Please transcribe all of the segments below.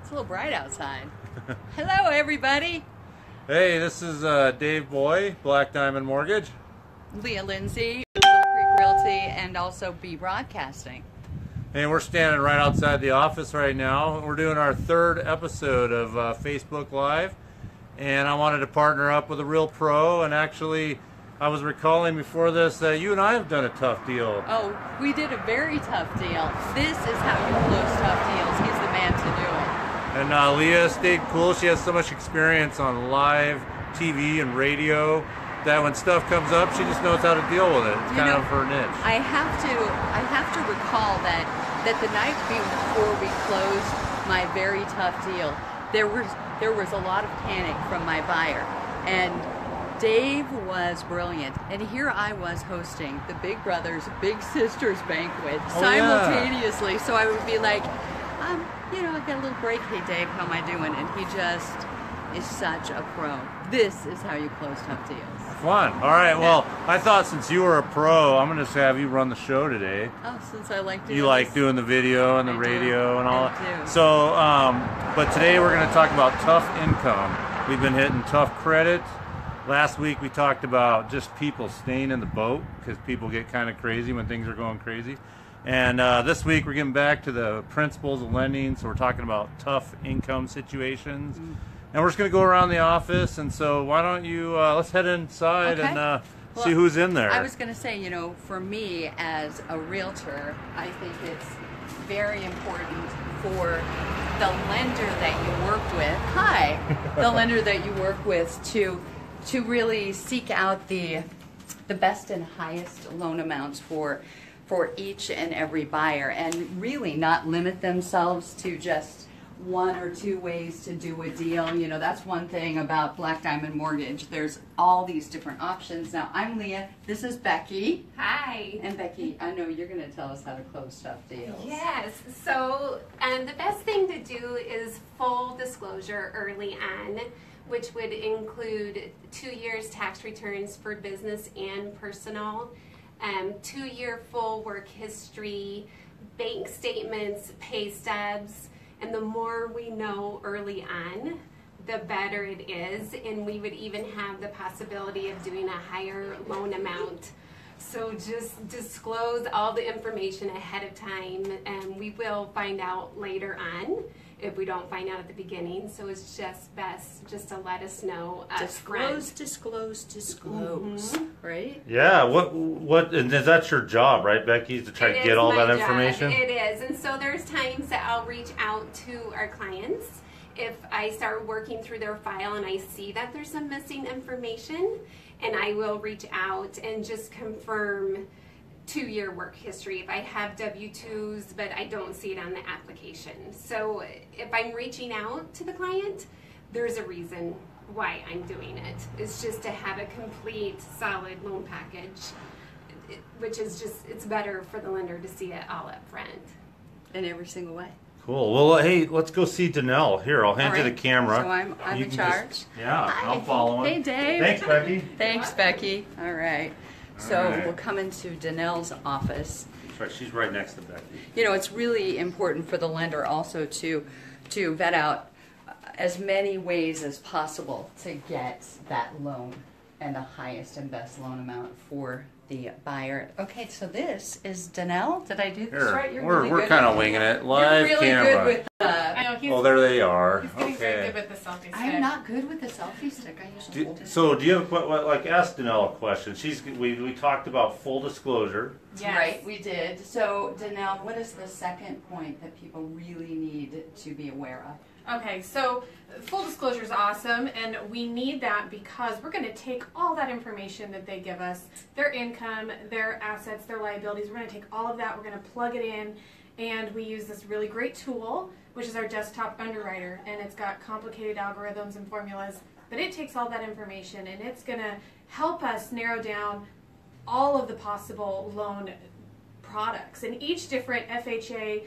It's a little bright outside. Hello, everybody. Hey, this is Dave Boy, Black Diamond Mortgage. Leah Lindsay, Mill Creek Realty, and also B Broadcasting. And we're standing right outside the office right now. We're doing our third episode of Facebook Live. And I wanted to partner up with a real pro. And actually, I was recalling before this that you and I have done a tough deal. Oh, we did a very tough deal. This is how you close tough deals. He's the man to do it. And Leah stayed cool. She has so much experience on live TV and radio that when stuff comes up, she just knows how to deal with it. It's kind of her niche. I have to recall that the night before we closed my very tough deal, there was a lot of panic from my buyer, and Dave was brilliant. And here I was hosting the Big Brothers Big Sisters banquet simultaneously. Yeah. So I would be like, I got a little break. Hey, Dave, how am I doing? And he just is such a pro. This is how you close tough deals. Fun. All right. Well, I thought since you were a pro, I'm going to have you run the show today. Oh, since I like doing like doing the video and the radio and all that. So, but today we're going to talk about tough income. We've been hitting tough credit. Last week we talked about just people staying in the boat because people get kind of crazy when things are going crazy. And this week we're getting back to the principles of lending, so we're talking about tough income situations. And we're just going to go around the office, and so why don't you, let's head inside and see who's in there. I was going to say, for me as a realtor, I think it's very important for the lender that you work with, the lender that you work with to really seek out the best and highest loan amounts for each and every buyer, and really not limit themselves to just one or two ways to do a deal. That's one thing about Black Diamond Mortgage. There's all these different options. Now, I'm Leah. This is Becky. Hi. And Becky, I know you're going to tell us how to close tough deals. Yes. So, the best thing to do is full disclosure early on, which would include 2 years tax returns for business and personal, 2-year full work history, bank statements, pay stubs, and the more we know early on, the better it is, and we would even have the possibility of doing a higher loan amount. So just disclose all the information ahead of time, and we will find out later on if we don't find out at the beginning. So it's just best just to let us know. Disclose, right? Yeah. What? And that's your job, right, Becky? To try to get all that information. It is, and so there's times that I'll reach out to our clients if I start working through their file and I see that there's some missing information, and I will reach out and just confirm 2-year work history if I have W-2s, but I don't see it on the application. So if I'm reaching out to the client, there's a reason why I'm doing it. It's just to have a complete, solid loan package, which is just, it's better for the lender to see it all up front. In every single way. Cool. Well, hey, let's go see Danelle. Here, I'll hand you the camera. So I'm in charge. Hi. I'm following. Hey, Dave. Thanks, Becky. Thanks, Becky. All right. So we'll come into Danelle's office. That's right. She's right next to Becky. It's really important for the lender also to vet out as many ways as possible to get that loan and the highest and best loan amount for the buyer. Okay, so this is Danelle. Did I do this right? We're kind of winging it. Live You're really camera. good with there they are. He's getting very good with the selfie stick. I'm not good with the selfie stick. I usually hold it. So do you have ask Danelle a question? We talked about full disclosure. Yes. Right, we did. So Danelle, what is the second point that people really need to be aware of? Okay, so full disclosure is awesome, and we need that because we're going to take all that information that they give us, their income, their assets, their liabilities, we're going to take all of that, we're going to plug it in, and we use this really great tool, which is our desktop underwriter, and it's got complicated algorithms and formulas, but it takes all that information, and it's going to help us narrow down all of the possible loan products. And each different FHA,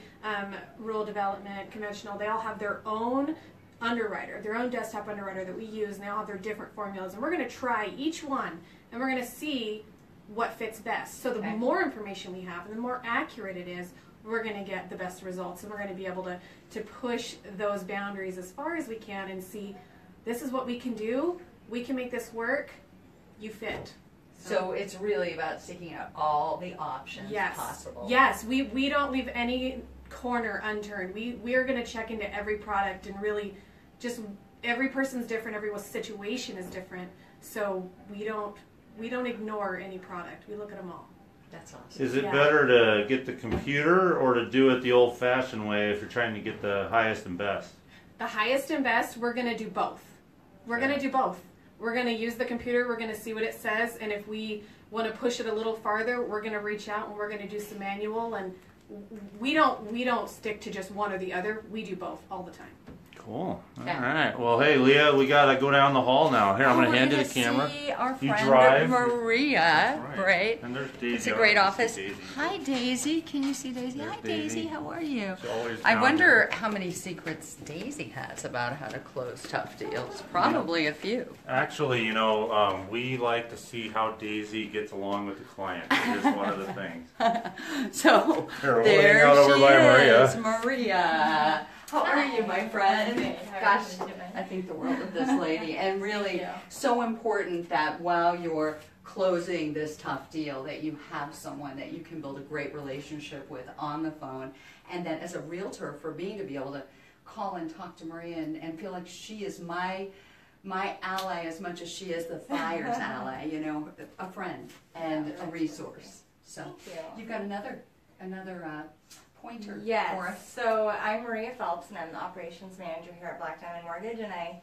rural development, conventional, they all have their own underwriter, their own desktop underwriter that we use, and they all have their different formulas. And we're going to try each one, and we're going to see what fits best. So the more information we have and the more accurate it is, we're going to get the best results, and we're going to be able to push those boundaries as far as we can and see, this is what we can do, we can make this work, you fit. So it's really about seeking out all the options possible. Yes, we don't leave any corner unturned. We are going to check into every product and really just, every person's different, every situation is different, so we don't ignore any product. We look at them all. That's awesome. Is it better to get the computer or to do it the old-fashioned way if you're trying to get the highest and best? The highest and best, we're going to do both. We're going to do both. We're going to use the computer, we're going to see what it says, and if we want to push it a little farther, we're going to reach out and we're going to do some manual, and we don't stick to just one or the other. We do both all the time. Cool. Okay. All right. Well, hey, Leah, we got to go down the hall now. Here, I'm going to hand you the camera. See our You friend drive. Maria, right? And there's Daisy. It's a great I can office. see Daisy. Hi, Daisy. Can you see Daisy? There's Hi, Daisy. Daisy. How are you? She's always I down wonder here. how many secrets Daisy has about how to close tough deals. Probably a few. Actually, you know, we like to see how Daisy gets along with the client. It's just one of the things. So Here, we'll there hang out over she by Maria. is, Maria. How are you, my friend? Good. How are Gosh, you doing? I think the world of this lady, and really you. so important that while you're closing this tough deal, that you have someone that you can build a great relationship with on the phone, and that as a realtor, for me to be able to call and talk to Maria and feel like she is my ally as much as she is the buyer's ally, you know, a friend and a resource. So Thank you. you've got another pointer for Yes. us. So I'm Maria Phelps, and I'm the operations manager here at Black Diamond Mortgage, and I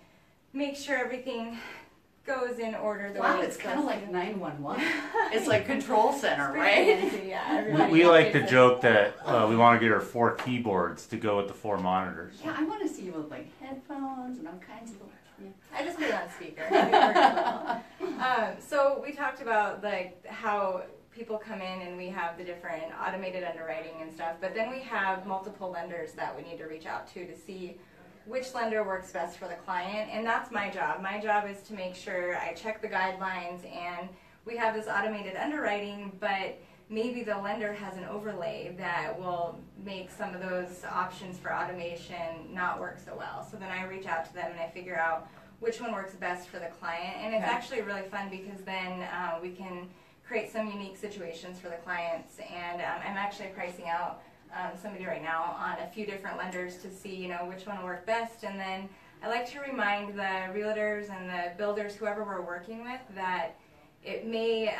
make sure everything goes in order the Wow, way it's kind of supposed like to. 911. It's like control center, It's right? pretty fancy, yeah, everybody We like to gets it. joke that we want to get our 4 keyboards to go with the 4 monitors. Yeah, I want to see you with like headphones and all kinds of. Yeah. I just put it on speaker. Maybe it works well. So we talked about like how people come in and we have the different automated underwriting and stuff, but then we have multiple lenders that we need to reach out to see which lender works best for the client, and that's my job. My job is to make sure I check the guidelines and we have this automated underwriting, but maybe the lender has an overlay that will make some of those options for automation not work so well. So then I reach out to them and I figure out which one works best for the client, and it's Okay. actually really fun because then we can create some unique situations for the clients, and I'm actually pricing out somebody right now on a few different lenders to see, you know, which one will work best. And then I like to remind the realtors and the builders, whoever we're working with, that it may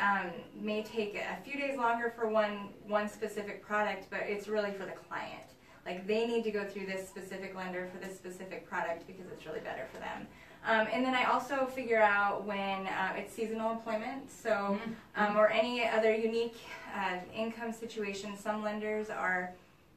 take a few days longer for one specific product, but it's really for the client. Like, they need to go through this specific lender for this specific product because it's really better for them. And then I also figure out when it's seasonal employment, so or any other unique income situation. Some lenders are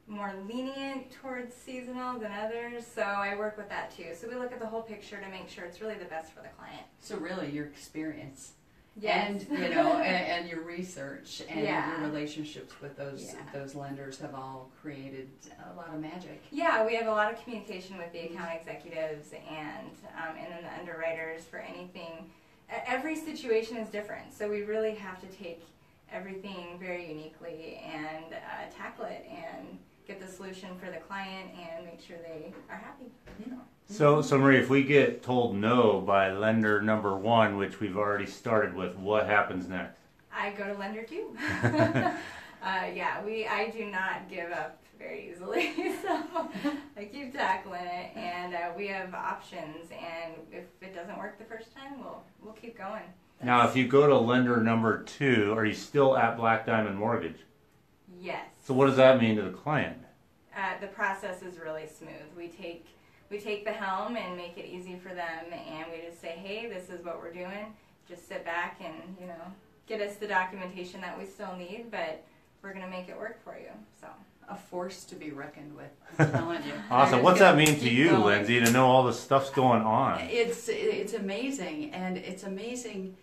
more lenient towards seasonal than others, so I work with that too. So we look at the whole picture to make sure it's really the best for the client. So really, your experience Yes. and you know, and your research and Yeah. your relationships with those Yeah. those lenders have all created a lot of magic. Yeah, we have a lot of communication with the account executives and then the underwriters for anything. Every situation is different, so we really have to take everything very uniquely and tackle it and get the solution for the client and make sure they are happy. So Marie, if we get told no by lender number 1, which we've already started with, what happens next? I go to lender 2. I do not give up very easily, so I keep tackling it, and we have options, and if it doesn't work the first time, we'll keep going. Now, if you go to lender number 2, are you still at Black Diamond Mortgage? Yes. So what does that mean to the client? The process is really smooth. We take the helm and make it easy for them, and we just say, hey, this is what we're doing. Just sit back and, you know, get us the documentation that we still need, but we're going to make it work for you. So. A force to be reckoned with. I'm telling you. Awesome. I'm What's just that gonna mean to keep you, going. Lindsay, to know all the stuff's going on? It's amazing, and it's amazing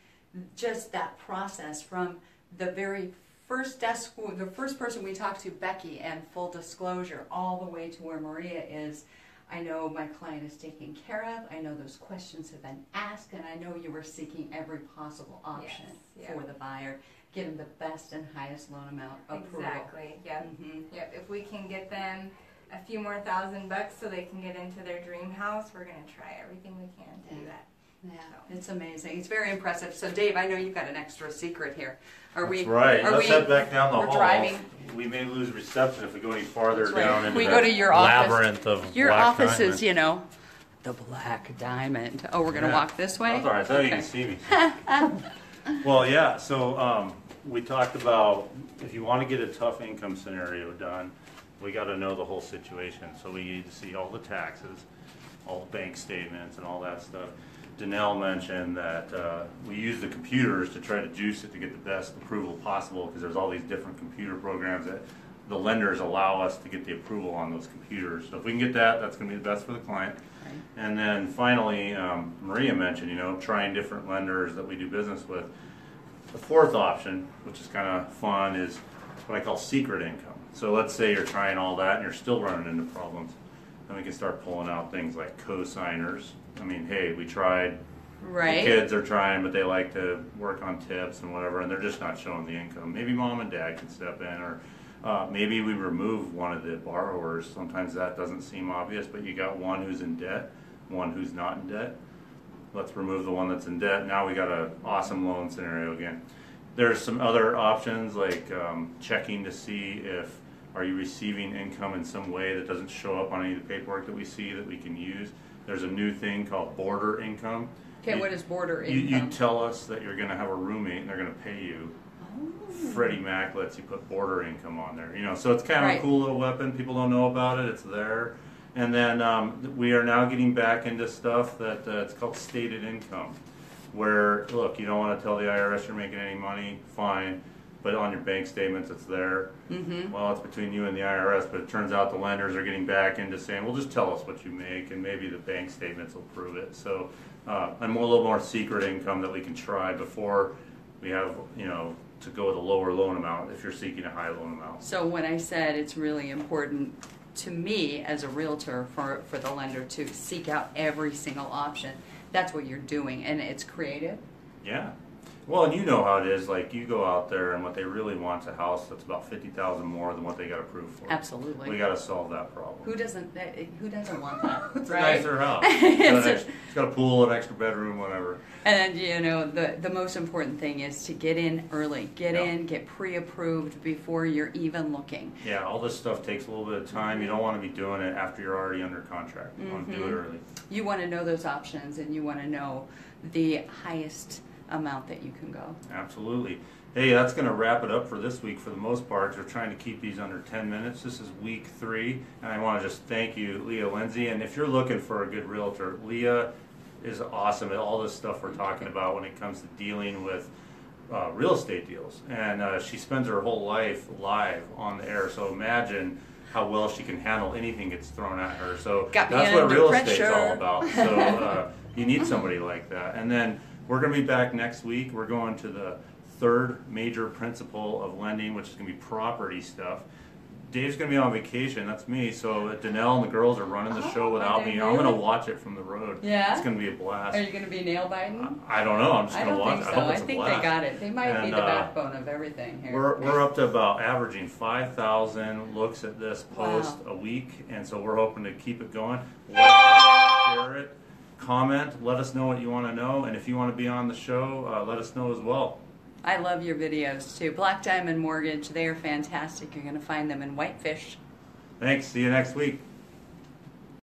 just that process from the very first desk, the first person we talked to, Becky, and full disclosure, all the way to where Maria is. I know my client is taken care of. I know those questions have been asked, and I know you were seeking every possible option Yes, yeah. for the buyer. get them the best and highest loan amount approval. Exactly. Yep. Mhm. Yep. If we can get them a few more $1,000 so they can get into their dream house, we're going to try everything we can to do that. Yeah, it's amazing. It's very impressive. So, Dave, I know you've got an extra secret here. Are That's we? right. Are Let's we, head back down the we're hall. driving. We may lose reception if we go any farther That's right. down into We that go to your office. labyrinth of Your Black office Diamond. is, you know, the Black Diamond. Oh, we're going to Yeah. walk this way? That's all right. So you can see me. Well, yeah. So we talked about if you want to get a tough income scenario done, we got to know the whole situation. So we need to see all the taxes, all the bank statements, and all that stuff. Danelle mentioned that we use the computers to try to juice it to get the best approval possible because there's all these different computer programs that the lenders allow us to get the approval on those computers. So if we can get that, that's going to be the best for the client. Right. And then finally, Maria mentioned, trying different lenders that we do business with. The fourth option, which is kind of fun, is what I call secret income. So let's say you're trying all that and you're still running into problems. Then we can start pulling out things like co-signers. I mean, hey, we tried. Right. The kids are trying, but they like to work on tips and whatever, and they're just not showing the income. Maybe mom and dad can step in, or maybe we remove one of the borrowers. Sometimes that doesn't seem obvious, but you got one who's in debt, one who's not in debt. Let's remove the one that's in debt. Now we got an awesome loan scenario again. There's some other options like checking to see if are you receiving income in some way that doesn't show up on any of the paperwork that we see that we can use. There's a new thing called border income. Okay, what is border You income? tell us that you're going to have a roommate and they're going to pay you. Freddie Mac lets you put border income on there. So it's kind of Right. a cool little weapon. People don't know about it. It's there. And then we are now getting back into stuff that it's called stated income, where, look, you don't want to tell the IRS you're making any money, fine, but on your bank statements it's there. Mm-hmm. Well, it's between you and the IRS, but it turns out the lenders are getting back into saying, well, just tell us what you make, and maybe the bank statements will prove it. So a little more secret income that we can try before we have, to go with a lower loan amount if you're seeking a high loan amount. So when I said it's really important to me as a realtor for the lender to seek out every single option, that's what you're doing, and it's creative. Yeah. Well, and you know how it is. Like, you go out there, and what they really want is a house that's about $50,000 more than what they got approved for. Absolutely. We got to solve that problem. Who doesn't want that? It's right? a nicer house. It's got a pool, an extra bedroom, whatever. And the most important thing is to get in early. Get in, get pre-approved before you're even looking. Yeah, all this stuff takes a little bit of time. You don't want to be doing it after you're already under contract. You want to do it early. You want to know those options, and you want to know the highest amount that you can go. Absolutely. Hey, that's going to wrap it up for this week for the most part. We're trying to keep these under 10 minutes. This is week 3, and I want to just thank you, Leah Lindsay. And if you're looking for a good realtor, Leah is awesome at all this stuff we're talking about when it comes to dealing with real estate deals. And she spends her whole life live on the air, so imagine how well she can handle anything gets thrown at her. So Got me that's what under real pressure. estate's all about. So you need somebody like that. And then we're going to be back next week. We're going to the third major principle of lending, which is going to be property stuff. Dave's going to be on vacation. That's me. So Danelle and the girls are running the show without me. I'm going to watch it from the road. Yeah? It's going to be a blast. Are you going to be nail biting? I don't know. I'm just I going to don't watch think it. so. I hope it's I a think blast. they got it. They might be And, the backbone of everything here. We're up to about averaging 5,000 looks at this post a week, and so we're hoping to keep it going. Like, share it, comment, let us know what you want to know, and if you want to be on the show, let us know as well. I love your videos too. Black Diamond Mortgage, they are fantastic. You're going to find them in Whitefish. Thanks. See you next week.